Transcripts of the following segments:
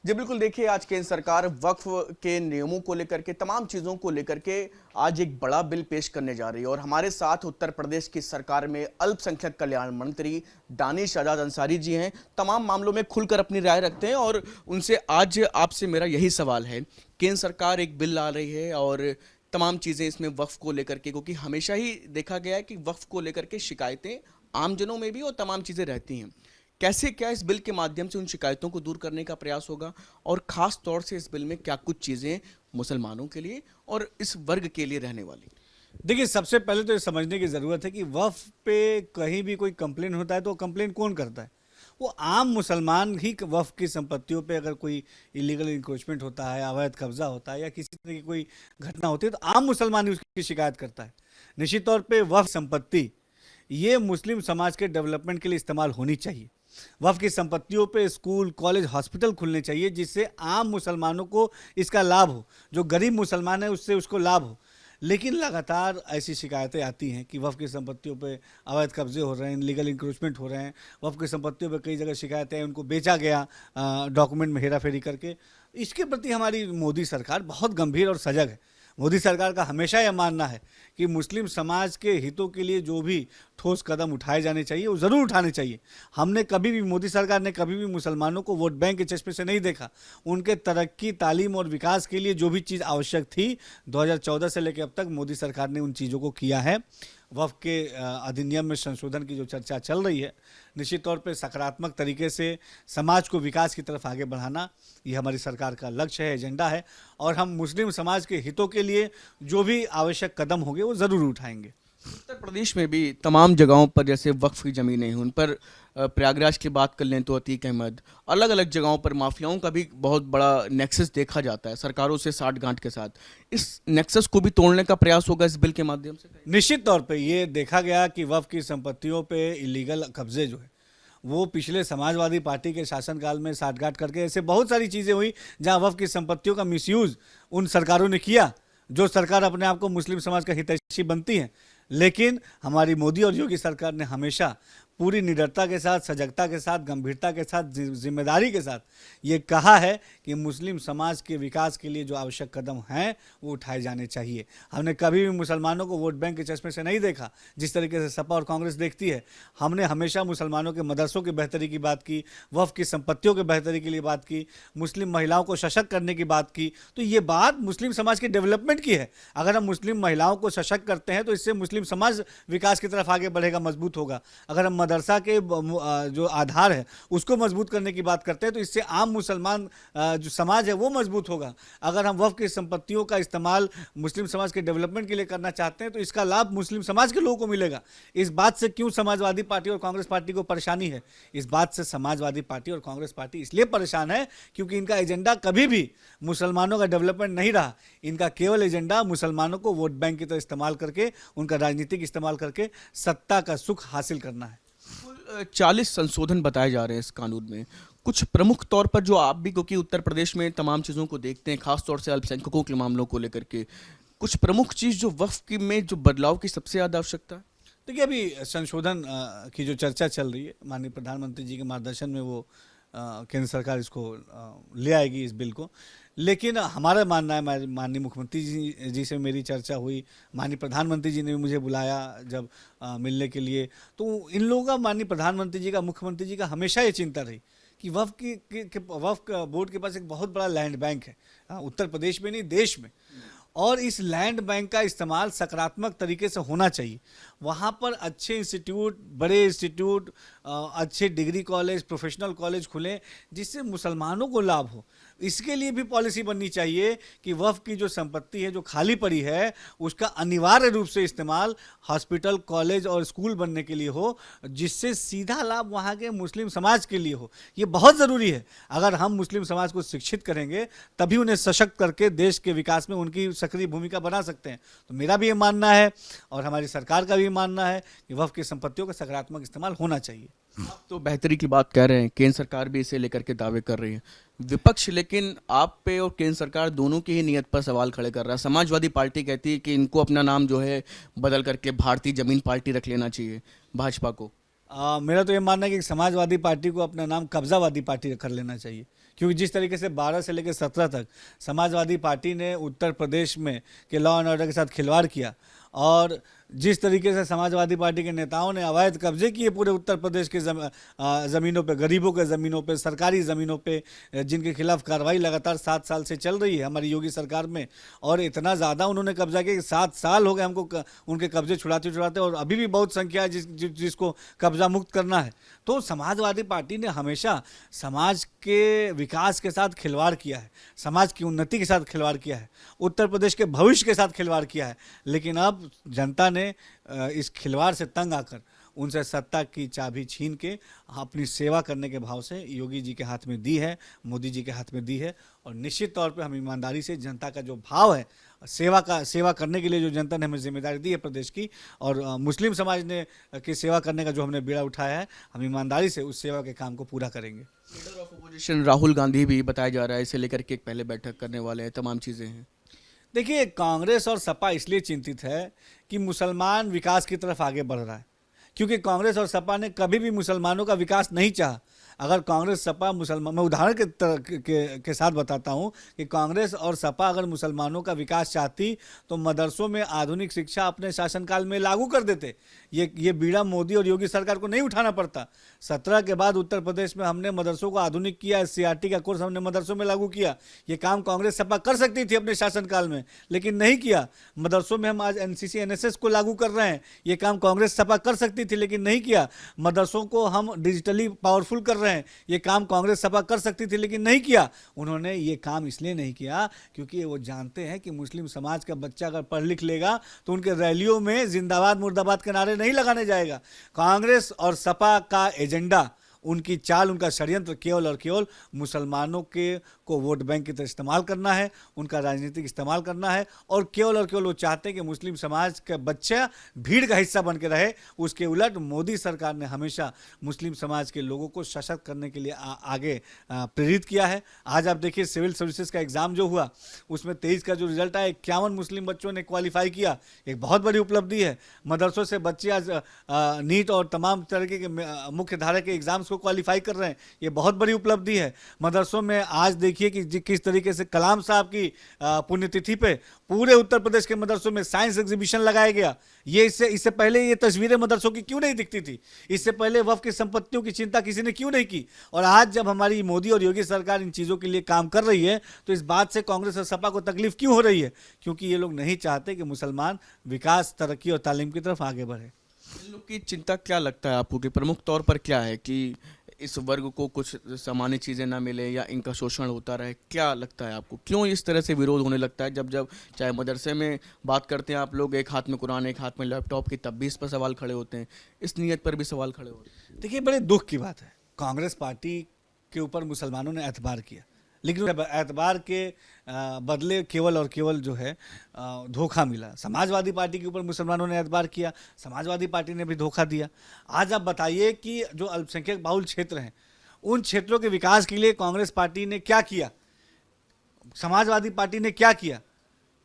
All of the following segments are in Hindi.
जी बिल्कुल, देखिए आज केंद्र सरकार वक्फ के नियमों को लेकर के तमाम चीज़ों को लेकर के आज एक बड़ा बिल पेश करने जा रही है और हमारे साथ उत्तर प्रदेश की सरकार में अल्पसंख्यक कल्याण मंत्री दानिश आज़ाद अंसारी जी हैं। तमाम मामलों में खुलकर अपनी राय रखते हैं और उनसे आज आपसे मेरा यही सवाल है। केंद्र सरकार एक बिल ला रही है और तमाम चीज़ें इसमें वक्फ को लेकर के, क्योंकि हमेशा ही देखा गया है कि वक्फ को लेकर के शिकायतें आमजनों में भी और तमाम चीज़ें रहती हैं। कैसे क्या इस बिल के माध्यम से उन शिकायतों को दूर करने का प्रयास होगा और खास तौर से इस बिल में क्या कुछ चीज़ें मुसलमानों के लिए और इस वर्ग के लिए रहने वाली। देखिए, सबसे पहले तो ये समझने की ज़रूरत है कि वक्फ पे कहीं भी कोई कंप्लेन होता है तो कंप्लेन कौन करता है? वो आम मुसलमान ही वक्फ की संपत्तियों पे अगर कोई इलीगल इंक्रोचमेंट होता है, अवैध कब्जा होता है या किसी तरह की कोई घटना होती है तो आम मुसलमान ही उसकी शिकायत करता है। निश्चित तौर पे वक्फ संपत्ति ये मुस्लिम समाज के डेवलपमेंट के लिए इस्तेमाल होनी चाहिए। वक्फ की संपत्तियों पे स्कूल, कॉलेज, हॉस्पिटल खुलने चाहिए जिससे आम मुसलमानों को इसका लाभ हो। जो गरीब मुसलमान है उससे उसको लाभ हो। लेकिन लगातार ऐसी शिकायतें आती हैं कि वक्फ की संपत्तियों पे अवैध कब्जे हो रहे हैं, लीगल इंक्रोचमेंट हो रहे हैं। वक्फ की संपत्तियों पे कई जगह शिकायतें हैं, उनको बेचा गया डॉक्यूमेंट में हेरा फेरी करके। इसके प्रति हमारी मोदी सरकार बहुत गंभीर और सजग है। मोदी सरकार का हमेशा यह मानना है कि मुस्लिम समाज के हितों के लिए जो भी ठोस कदम उठाए जाने चाहिए वो ज़रूर उठाने चाहिए। हमने कभी भी, मोदी सरकार ने कभी भी मुसलमानों को वोट बैंक के चश्मे से नहीं देखा। उनके तरक्की, तालीम और विकास के लिए जो भी चीज़ आवश्यक थी 2014 से लेकर अब तक मोदी सरकार ने उन चीज़ों को किया है। वक्फ के अधिनियम में संशोधन की जो चर्चा चल रही है, निश्चित तौर पे सकारात्मक तरीके से समाज को विकास की तरफ आगे बढ़ाना ये हमारी सरकार का लक्ष्य है, एजेंडा है। और हम मुस्लिम समाज के हितों के लिए जो भी आवश्यक कदम होंगे वो ज़रूर उठाएंगे। उत्तर प्रदेश में भी तमाम जगहों पर जैसे वक्फ की ज़मीनें हैं उन पर प्रयागराज की बात कर लें तो अतीक अहमद, अलग अलग जगहों पर माफियाओं का भी बहुत बड़ा नेक्सस देखा जाता है सरकारों से साठ गांठ के साथ। इस नेक्सस को भी तोड़ने का प्रयास होगा इस बिल के माध्यम से। निश्चित तौर पे ये देखा गया कि वक्फ की संपत्तियों पे इलीगल कब्जे जो है वो पिछले समाजवादी पार्टी के शासनकाल में साठगांठ करके ऐसे बहुत सारी चीज़ें हुई जहां वक्फ की संपत्तियों का मिसयूज उन सरकारों ने किया जो सरकार अपने आप को मुस्लिम समाज का हितैषी बनती है। लेकिन हमारी मोदी और योगी सरकार ने हमेशा पूरी निडरता के साथ, सजगता के साथ, गंभीरता के साथ, जिम्मेदारी के साथ ये कहा है कि मुस्लिम समाज के विकास के लिए जो आवश्यक कदम हैं वो उठाए जाने चाहिए। हमने कभी भी मुसलमानों को वोट बैंक के चश्मे से नहीं देखा जिस तरीके से सपा और कांग्रेस देखती है। हमने हमेशा मुसलमानों के मदरसों की बेहतरी की बात की, वक्फ की संपत्तियों की बेहतरी के लिए बात की, मुस्लिम महिलाओं को सशक्त करने की बात की। तो ये बात मुस्लिम समाज के डेवलपमेंट की है। अगर हम मुस्लिम महिलाओं को सशक्त करते हैं तो इससे मुस्लिम समाज विकास की तरफ आगे बढ़ेगा, मजबूत होगा। अगर हम मदरसा के जो आधार है उसको मजबूत करने की बात करते हैं तो इससे आम मुसलमान जो समाज है वो मजबूत होगा। अगर हम वक्फ की संपत्तियों का इस्तेमाल मुस्लिम समाज के डेवलपमेंट के लिए करना चाहते हैं तो इसका लाभ मुस्लिम समाज के लोगों को मिलेगा। इस बात से क्यों समाजवादी पार्टी और कांग्रेस पार्टी को परेशानी है? इस बात से समाजवादी पार्टी और कांग्रेस पार्टी इसलिए परेशान है क्योंकि इनका एजेंडा कभी भी मुसलमानों का डेवलपमेंट नहीं रहा। इनका केवल एजेंडा मुसलमानों को वोट बैंक की तरह इस्तेमाल करके, उनका राजनीतिक इस्तेमाल करके सत्ता का सुख हासिल करना है। 40 संशोधन बताए जा रहे हैं इस कानून में। कुछ प्रमुख तौर पर जो आप भी, क्योंकि उत्तर प्रदेश में तमाम चीज़ों को देखते हैं, खास तौर से अल्पसंख्यकों के मामलों को लेकर के, कुछ प्रमुख चीज़ जो वक्फ की में जो बदलाव की सबसे ज़्यादा आवश्यकता है। देखिए, अभी संशोधन की जो चर्चा चल रही है, माननीय प्रधानमंत्री जी के मार्गदर्शन में वो केंद्र सरकार इसको ले आएगी इस बिल को। लेकिन हमारा मानना है, माननीय मुख्यमंत्री जी से मेरी चर्चा हुई, माननीय प्रधानमंत्री जी ने भी मुझे बुलाया जब मिलने के लिए, तो इन लोगों का, माननीय प्रधानमंत्री जी का, मुख्यमंत्री जी का हमेशा ये चिंता रही कि वक्फ बोर्ड के पास एक बहुत बड़ा लैंड बैंक है, उत्तर प्रदेश में नहीं देश में। और इस लैंड बैंक का इस्तेमाल सकारात्मक तरीके से होना चाहिए। वहाँ पर अच्छे इंस्टीट्यूट, बड़े इंस्टीट्यूट, अच्छे डिग्री कॉलेज, प्रोफेशनल कॉलेज खुलें जिससे मुसलमानों को लाभ हो। इसके लिए भी पॉलिसी बननी चाहिए कि वक्फ की जो संपत्ति है जो खाली पड़ी है उसका अनिवार्य रूप से इस्तेमाल हॉस्पिटल, कॉलेज और स्कूल बनने के लिए हो, जिससे सीधा लाभ वहाँ के मुस्लिम समाज के लिए हो। ये बहुत ज़रूरी है। अगर हम मुस्लिम समाज को शिक्षित करेंगे तभी उन्हें सशक्त करके देश के विकास में उनकी सक्रिय भूमिका बना सकते हैं। तो मेरा भी ये मानना है और हमारी सरकार का भी मानना है कि वक्फ की संपत्तियों का सकारात्मक इस्तेमाल होना चाहिए। आप तो बेहतरी की बात कह रहे हैं, केंद्र सरकार भी इसे लेकर के दावे कर रही है। विपक्ष लेकिन आप पे और केंद्र सरकार दोनों की ही नीयत पर सवाल खड़े कर रहा है। समाजवादी पार्टी कहती है कि इनको अपना नाम जो है बदल करके भारतीय जमीन पार्टी रख लेना चाहिए भाजपा को। मेरा तो ये मानना है कि समाजवादी पार्टी को अपना नाम कब्जावादी पार्टी कर लेना चाहिए, क्योंकि जिस तरीके से 12 से लेकर 17 तक समाजवादी पार्टी ने उत्तर प्रदेश में के लॉ एंड ऑर्डर के साथ खिलवाड़ किया, और जिस तरीके से समाजवादी पार्टी के नेताओं ने अवैध कब्जे किए पूरे उत्तर प्रदेश के ज़मीनों पे, गरीबों के ज़मीनों पे, सरकारी ज़मीनों पे, जिनके खिलाफ कार्रवाई लगातार 7 साल से चल रही है हमारी योगी सरकार में, और इतना ज़्यादा उन्होंने कब्जा किया कि 7 साल हो गए हमको उनके कब्जे छुड़ाते छुड़ाते, और अभी भी बहुत संख्या है जिसको कब्जा मुक्त करना है। तो समाजवादी पार्टी ने हमेशा समाज के विकास के साथ खिलवाड़ किया है, समाज की उन्नति के साथ खिलवाड़ किया है, उत्तर प्रदेश के भविष्य के साथ खिलवाड़ किया है। लेकिन अब जनता ने इस खिलवाड़ से तंग आकर उनसे सत्ता की चाबी छीन के अपनी सेवा करने के भाव से योगी जी के हाथ में दी है, मोदी जी के हाथ में दी है। और निश्चित तौर पे हम ईमानदारी से जनता का जो भाव है, सेवा करने के लिए जो जनता ने हमें जिम्मेदारी दी है प्रदेश की, और मुस्लिम समाज ने की सेवा करने का जो हमने बीड़ा उठाया है, हम ईमानदारी से उस सेवा के काम को पूरा करेंगे। Leader of opposition Rahul Gandhi भी बताया जा रहा है, इसे लेकर के एक पहले बैठक करने वाले हैं, तमाम चीज़ें हैं। देखिए, कांग्रेस और सपा इसलिए चिंतित है कि मुसलमान विकास की तरफ आगे बढ़ रहा है, क्योंकि कांग्रेस और सपा ने कभी भी मुसलमानों का विकास नहीं चाहा। अगर कांग्रेस सपा मुसलमान, मैं उदाहरण के साथ बताता हूं कि कांग्रेस और सपा अगर मुसलमानों का विकास चाहती तो मदरसों में आधुनिक शिक्षा अपने शासनकाल में लागू कर देते। ये बीड़ा मोदी और योगी सरकार को नहीं उठाना पड़ता। 17 के बाद उत्तर प्रदेश में हमने मदरसों को आधुनिक किया, SCRT का कोर्स हमने मदरसों में लागू किया। ये काम कांग्रेस सपा कर सकती थी अपने शासनकाल में, लेकिन नहीं किया। मदरसों में हम आज NCC NSS को लागू कर रहे हैं, ये काम कांग्रेस सपा कर सकती थी लेकिन नहीं किया। मदरसों को हम डिजिटली पावरफुल कर रहे हैं, ये काम कांग्रेस सपा कर सकती थी लेकिन नहीं किया। उन्होंने ये काम इसलिए नहीं किया क्योंकि वो जानते हैं कि मुस्लिम समाज का बच्चा अगर पढ़ लिख लेगा तो उनके रैलियों में जिंदाबाद मुर्दाबाद के नारे नहीं लगाने जाएगा। कांग्रेस और सपा का एजेंडा, उनकी चाल, उनका षड्यंत्र केवल और केवल मुसलमानों को वोट बैंक की तरह इस्तेमाल करना है, उनका राजनीतिक इस्तेमाल करना है, और केवल वो चाहते हैं कि मुस्लिम समाज का बच्चा भीड़ का हिस्सा बन के रहे। उसके उलट मोदी सरकार ने हमेशा मुस्लिम समाज के लोगों को सशक्त करने के लिए आगे प्रेरित किया है। आज आप देखिए, सिविल सर्विसेज का एग्ज़ाम जो हुआ उसमें 23 का जो रिजल्ट आया, 51 मुस्लिम बच्चों ने क्वालिफाई किया, एक बहुत बड़ी उपलब्धि है। मदरसों से बच्चे आज नीट और तमाम तरीके के मुख्य धारा के एग्जाम्स को क्वालिफाई कर रहे हैं, ये बहुत बड़ी उपलब्धि है। मदरसों में आज देखिए कि किस तरीके से कलाम साहब की पुण्यतिथि पे पूरे उत्तर प्रदेश के मदरसों में साइंस एग्जीबिशन लगाया गया। ये इससे पहले ये तस्वीरें मदरसों की क्यों नहीं दिखती थी? इससे पहले वक्फ की संपत्तियों की चिंता किसी ने क्यों नहीं की? और आज जब हमारी मोदी और योगी सरकार इन चीज़ों के लिए काम कर रही है तो इस बात से कांग्रेस और सपा को तकलीफ क्यों हो रही है? क्योंकि ये लोग नहीं चाहते कि मुसलमान विकास, तरक्की और तालीम की तरफ आगे बढ़े। इन लोग की चिंता क्या लगता है आपको कि प्रमुख तौर पर क्या है कि इस वर्ग को कुछ सामान्य चीज़ें ना मिले या इनका शोषण होता रहे? क्या लगता है आपको, क्यों इस तरह से विरोध होने लगता है? जब चाहे मदरसे में बात करते हैं आप लोग, एक हाथ में कुरान एक हाथ में लैपटॉप की, तब भी इस पर सवाल खड़े होते हैं, इस नीयत पर भी सवाल खड़े होते हैं। देखिए, बड़े दुख की बात है, कांग्रेस पार्टी के ऊपर मुसलमानों ने एतबार किया, लेकिन एतबार के बदले केवल और केवल जो है धोखा मिला। समाजवादी पार्टी के ऊपर मुसलमानों ने एतबार किया, समाजवादी पार्टी ने भी धोखा दिया। आज आप बताइए कि जो अल्पसंख्यक बाहुल क्षेत्र हैं, उन क्षेत्रों के विकास के लिए कांग्रेस पार्टी ने क्या किया, समाजवादी पार्टी ने क्या किया?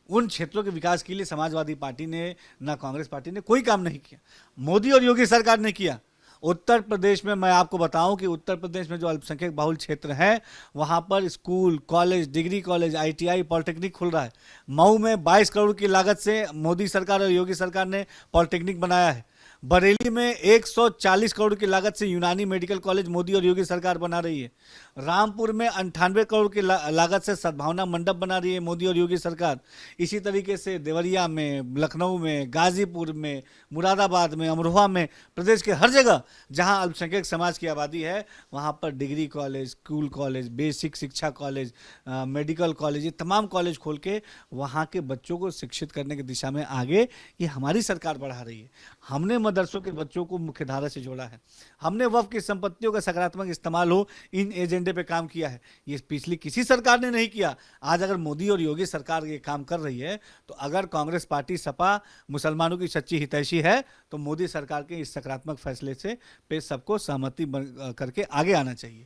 उन क्षेत्रों के विकास के लिए समाजवादी पार्टी ने, ना कांग्रेस पार्टी ने कोई काम नहीं किया, मोदी और योगी सरकार ने किया। उत्तर प्रदेश में मैं आपको बताऊं कि उत्तर प्रदेश में जो अल्पसंख्यक बाहुल क्षेत्र है, वहां पर school, college, degree college, ITI, polytechnic खुल रहा है। मऊ में 22 करोड़ की लागत से मोदी सरकार और योगी सरकार ने पॉलिटेक्निक बनाया है। बरेली में 140 करोड़ की लागत से यूनानी मेडिकल कॉलेज मोदी और योगी सरकार बना रही है। रामपुर में 98 करोड़ की लागत से सद्भावना मंडप बना रही है मोदी और योगी सरकार। इसी तरीके से देवरिया में, लखनऊ में, गाजीपुर में, मुरादाबाद में, अमरोहा में, प्रदेश के हर जगह जहां अल्पसंख्यक समाज की आबादी है वहां पर degree college, school college, basic शिक्षा कॉलेज, मेडिकल कॉलेज, ये तमाम कॉलेज खोल के वहाँ के बच्चों को शिक्षित करने की दिशा में आगे ये हमारी सरकार बढ़ा रही है। हमने मदरसों के बच्चों को मुख्य धारा से जोड़ा है, हमने वक्फ की संपत्तियों का सकारात्मक इस्तेमाल हो, इन एजेंडे पे काम किया है। ये पिछली किसी सरकार ने नहीं किया। आज अगर मोदी और योगी सरकार ये काम कर रही है तो अगर कांग्रेस पार्टी, सपा मुसलमानों की सच्ची हितैषी है तो मोदी सरकार के इस सकारात्मक फैसले से पे सबको सहमति करके आगे आना चाहिए।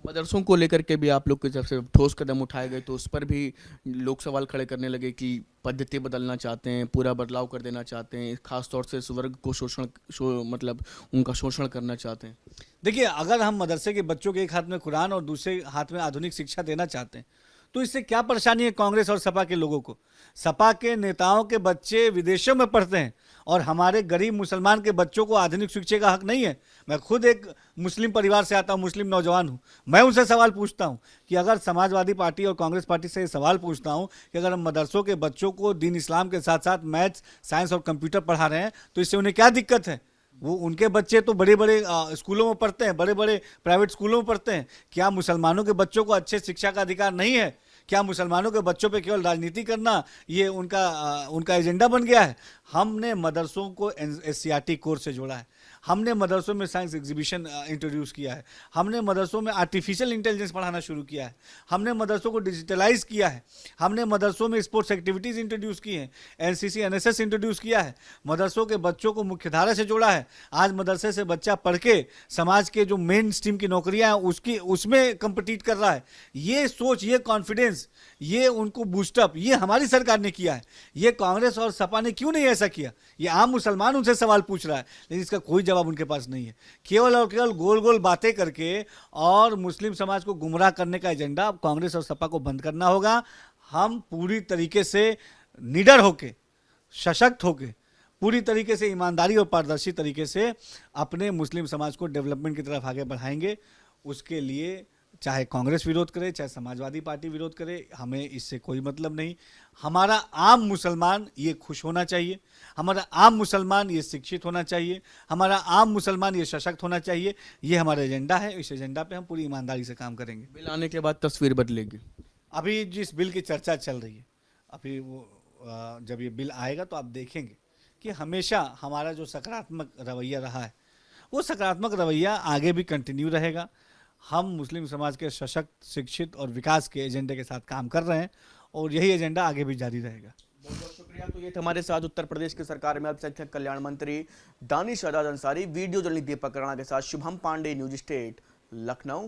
मदरसों को लेकर के भी आप लोग की तरफ से ठोस कदम उठाए गए तो उस पर भी लोग सवाल खड़े करने लगे कि पद्धति बदलना चाहते हैं, पूरा बदलाव कर देना चाहते हैं, खास तौर से इस वर्ग को मतलब उनका शोषण करना चाहते हैं। देखिए, अगर हम मदरसे के बच्चों के एक हाथ में कुरान और दूसरे हाथ में आधुनिक शिक्षा देना चाहते हैं तो इससे क्या परेशानी है कांग्रेस और सपा के लोगों को? सपा के नेताओं के बच्चे विदेशों में पढ़ते हैं और हमारे गरीब मुसलमान के बच्चों को आधुनिक शिक्षा का हक नहीं है। मैं खुद एक मुस्लिम परिवार से आता हूं, मुस्लिम नौजवान हूं। मैं उनसे सवाल पूछता हूं कि अगर समाजवादी पार्टी और कांग्रेस पार्टी से ये सवाल पूछता हूं कि अगर हम मदरसों के बच्चों को दीन इस्लाम के साथ साथ मैथ्स, साइंस और कंप्यूटर पढ़ा रहे हैं तो इससे उन्हें क्या दिक्कत है? वो उनके बच्चे तो बड़े बड़े स्कूलों में पढ़ते हैं, बड़े बड़े प्राइवेट स्कूलों में पढ़ते हैं। क्या मुसलमानों के बच्चों को अच्छे शिक्षा का अधिकार नहीं है? क्या मुसलमानों के बच्चों पे केवल राजनीति करना ये उनका एजेंडा बन गया है? हमने मदरसों को एससीईआरटी कोर्स से जोड़ा है, हमने मदरसों में साइंस एग्जीबिशन इंट्रोड्यूस किया है, हमने मदरसों में आर्टिफिशियल इंटेलिजेंस पढ़ाना शुरू किया है, हमने मदरसों को डिजिटलाइज किया है, हमने मदरसों में स्पोर्ट्स एक्टिविटीज़ इंट्रोड्यूस की हैं, एनसीसी एनएसएस इंट्रोड्यूस किया है, मदरसों के बच्चों को मुख्यधारा से जोड़ा है। आज मदरसे से बच्चा पढ़ के समाज के जो मेन स्ट्रीम की नौकरियां हैं उसमें कम्पीट कर रहा है। ये सोच, ये कॉन्फिडेंस, ये उनको बूस्टअप ये हमारी सरकार ने किया है। ये कांग्रेस और सपा ने क्यों नहीं ऐसा किया? ये आम मुसलमान उनसे सवाल पूछ रहा है लेकिन इसका कोई जवाब उनके पास नहीं है। केवल और केवल गोल गोल बातें करके और मुस्लिम समाज को गुमराह करने का एजेंडा अब कांग्रेस और सपा को बंद करना होगा। हम पूरी तरीके से निडर होके, सशक्त होके, पूरी तरीके से ईमानदारी और पारदर्शी तरीके से अपने मुस्लिम समाज को डेवलपमेंट की तरफ आगे बढ़ाएंगे। उसके लिए चाहे कांग्रेस विरोध करे, चाहे समाजवादी पार्टी विरोध करे, हमें इससे कोई मतलब नहीं। हमारा आम मुसलमान ये खुश होना चाहिए, हमारा आम मुसलमान ये शिक्षित होना चाहिए, हमारा आम मुसलमान ये सशक्त होना चाहिए। ये हमारा एजेंडा है, इस एजेंडा पे हम पूरी ईमानदारी से काम करेंगे। बिल आने के बाद तस्वीर बदलेगी। अभी जिस बिल की चर्चा चल रही है, अभी वो जब ये बिल आएगा तो आप देखेंगे कि हमेशा हमारा जो सकारात्मक रवैया रहा है वो सकारात्मक रवैया आगे भी कंटिन्यू रहेगा। हम मुस्लिम समाज के सशक्त, शिक्षित और विकास के एजेंडे के साथ काम कर रहे हैं और यही एजेंडा आगे भी जारी रहेगा। बहुत बहुत शुक्रिया। तो ये थे हमारे साथ उत्तर प्रदेश की सरकार में अल्पसंख्यक कल्याण मंत्री दानिश शहजाद अंसारी। वीडियो जर्नलिस्ट दीपक राणा के साथ शुभम पांडे, न्यूज स्टेट, लखनऊ।